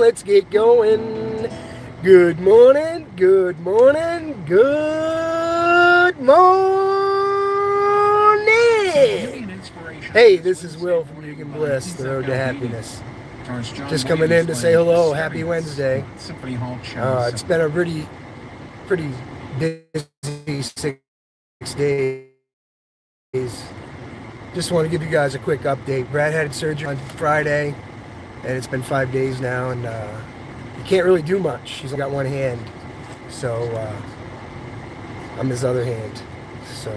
let's get going. Good morning, good morning, good morning. Hey, this is Will from Yugen Bliss, the road to happiness. Just coming in to say hello. Happy Wednesday. It's been a pretty busy 6 days. Just want to give you guys a quick update. Brad had surgery on Friday, and it's been 5 days now, and he can't really do much. He's got one hand, so I'm his other hand. So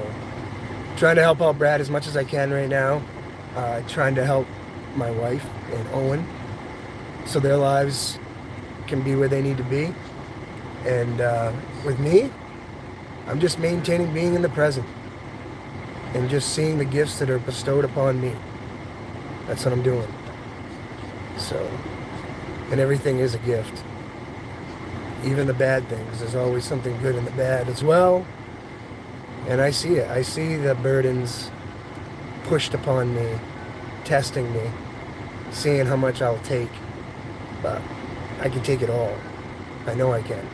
trying to help out Brad as much as I can right now. Trying to help my wife and Owen so their lives can be where they need to be. And with me, I'm just maintaining being in the present and just seeing the gifts that are bestowed upon me. That's what I'm doing. So, and everything is a gift. Even the bad things. There's always something good in the bad as well. And I see it. I see the burdens pushed upon me, testing me, seeing how much I'll take. But I can take it all. I know I can.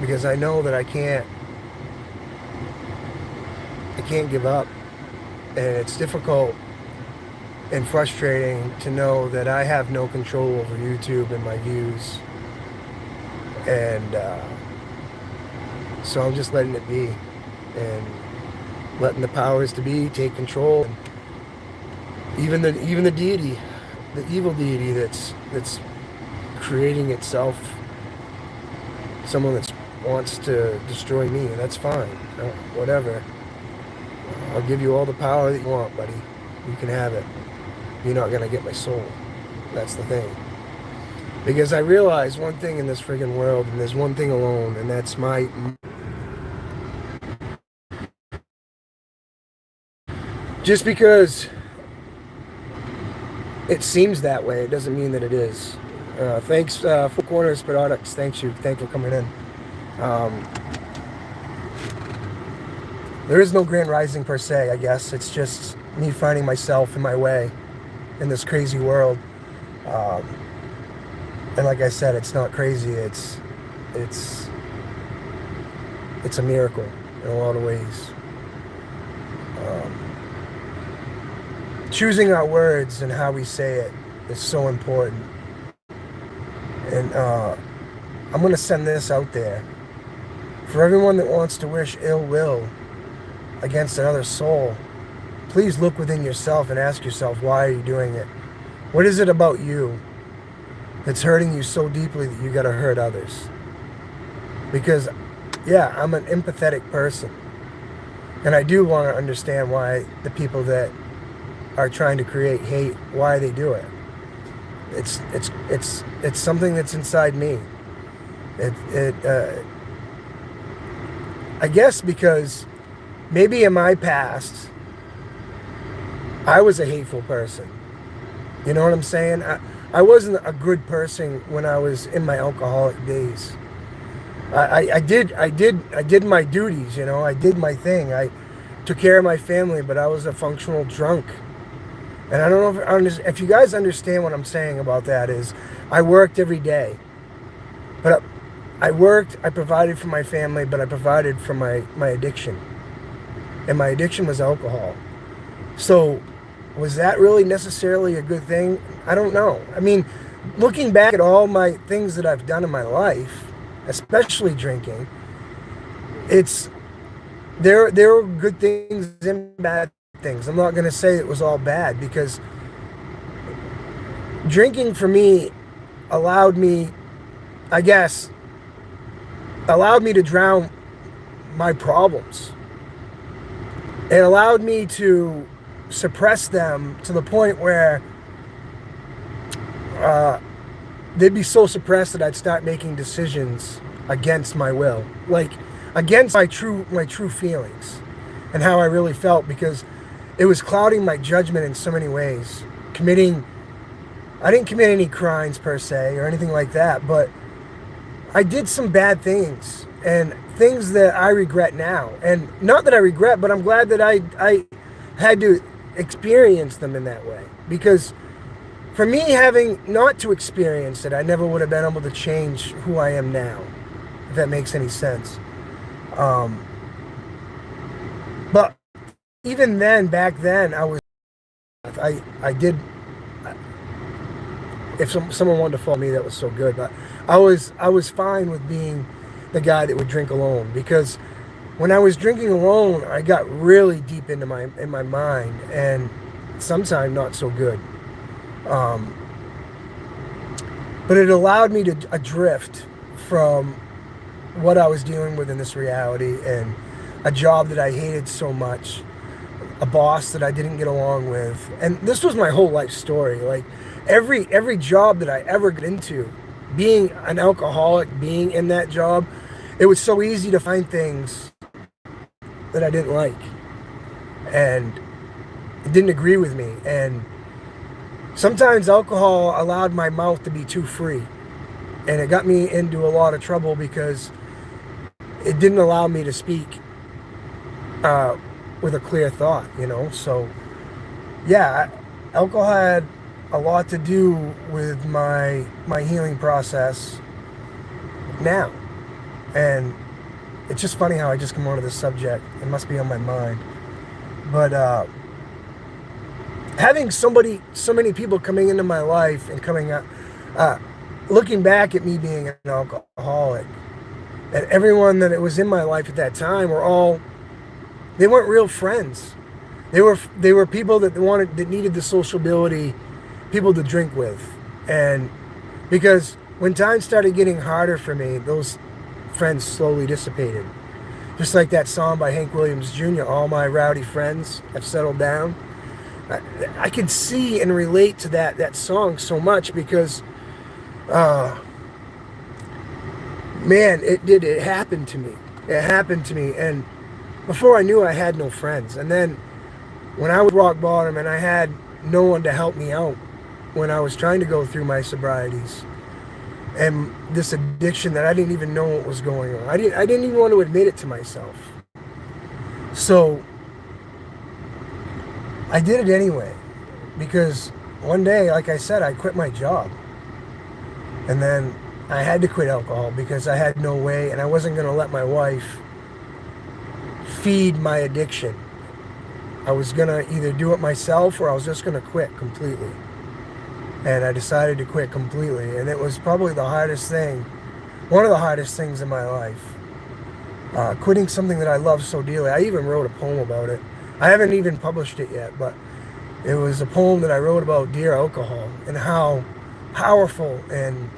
Because I know that I can't give up. And it's difficult and frustrating to know that I have no control over YouTube and my views. And so I'm just letting it be and letting the powers to be take control. And even the deity, the evil deity that's creating itself, someone that wants to destroy me, that's fine. Whatever. I'll give you all the power that you want, buddy. You can have it. You're not going to get my soul. That's the thing. Because I realize one thing in this friggin' world, and there's one thing alone, and that's my... Just because it seems that way, it doesn't mean that it is. Thanks, Four Corners Products. Thanks you for coming in. There is no grand rising per se, I guess. It's just me finding myself in my way in this crazy world. And like I said, it's not crazy. It's a miracle in a lot of ways. Choosing our words and how we say it is so important. And I'm going to send this out there. For everyone that wants to wish ill will against another soul, please look within yourself and ask yourself, why are you doing it? What is it about you that's hurting you so deeply that you got to hurt others? Because, yeah, I'm an empathetic person. And I do want to understand why the people that are trying to create hate, why they do it. It's something that's inside me. I guess because maybe in my past, I was a hateful person. You know what I'm saying? I wasn't a good person when I was in my alcoholic days. I did my duties, you know. I did my thing. I took care of my family, but I was a functional drunk. And I don't know if you guys understand what I'm saying about that is, I worked every day. But I provided for my family, but I provided for my addiction. And my addiction was alcohol. So was that really necessarily a good thing? I don't know. I mean, looking back at all my things that I've done in my life, especially drinking, there were good things and bad things. I'm not going to say it was all bad, because drinking for me allowed me to drown my problems. It allowed me to suppress them to the point where they'd be so suppressed that I'd start making decisions against my will, like against my true feelings and how I really felt, because it was clouding my judgment in so many ways. I didn't commit any crimes per se or anything like that, but I did some bad things and things that I regret now. And not that I regret, but I'm glad that I had to experience them in that way, because for me, having not to experience it, I never would have been able to change who I am now, if that makes any sense. Um, but even then, back then, I did. If someone wanted to follow me, that was so good. But I was fine with being the guy that would drink alone, because when I was drinking alone, I got really deep into my mind, and sometimes not so good. Um, but it allowed me to adrift from what I was dealing with in this reality, and a job that I hated so much, a boss that I didn't get along with. And this was my whole life story. Like every job that I ever got into, being an alcoholic, being in that job, it was so easy to find things that I didn't like, and it didn't agree with me. And sometimes alcohol allowed my mouth to be too free, and it got me into a lot of trouble because it didn't allow me to speak with a clear thought, So, yeah, alcohol had a lot to do with my healing process now. And it's just funny how I just come onto this subject. It must be on my mind. But having so many people coming into my life and coming up, looking back at me being an alcoholic, and everyone that was in my life at that time they weren't real friends. They were people that needed the sociability, people to drink with. And because when times started getting harder for me, those friends slowly dissipated. Just like that song by Hank Williams Jr., All My Rowdy Friends Have Settled Down. I could see and relate to that song so much because, man, it happened to me. It happened to me. And before I knew it, I had no friends. And then when I was rock bottom and I had no one to help me out when I was trying to go through my sobrieties and this addiction that I didn't even know what was going on. I didn't even want to admit it to myself. So I did it anyway, because one day, like I said, I quit my job. And then I had to quit alcohol because I had no way, and I wasn't going to let my wife feed my addiction. I was going to either do it myself or I was just going to quit completely. And I decided to quit completely. And it was probably the hardest thing, one of the hardest things in my life. Quitting something that I love so dearly. I even wrote a poem about it. I haven't even published it yet, but it was a poem that I wrote about Dear Alcohol and how powerful and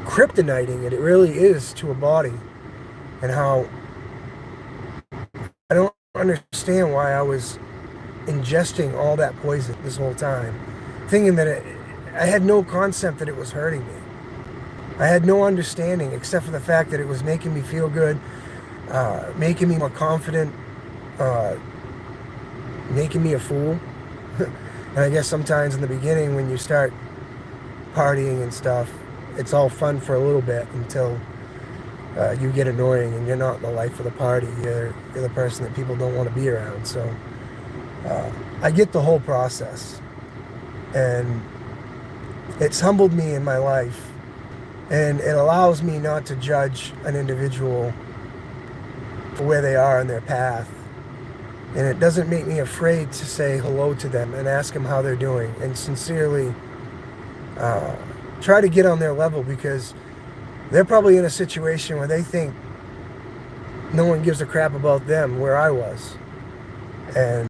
kryptoniting it really is to a body, and how I don't understand why I was ingesting all that poison this whole time, thinking that I had no concept that it was hurting me. I had no understanding except for the fact that it was making me feel good, making me more confident, making me a fool. And I guess sometimes in the beginning when you start partying and stuff, it's all fun for a little bit until you get annoying and you're not the life of the party. You're the person that people don't want to be around. So I get the whole process, and it's humbled me in my life. And it allows me not to judge an individual for where they are in their path. And it doesn't make me afraid to say hello to them and ask them how they're doing, and sincerely try to get on their level, because they're probably in a situation where they think no one gives a crap about them, where I was. And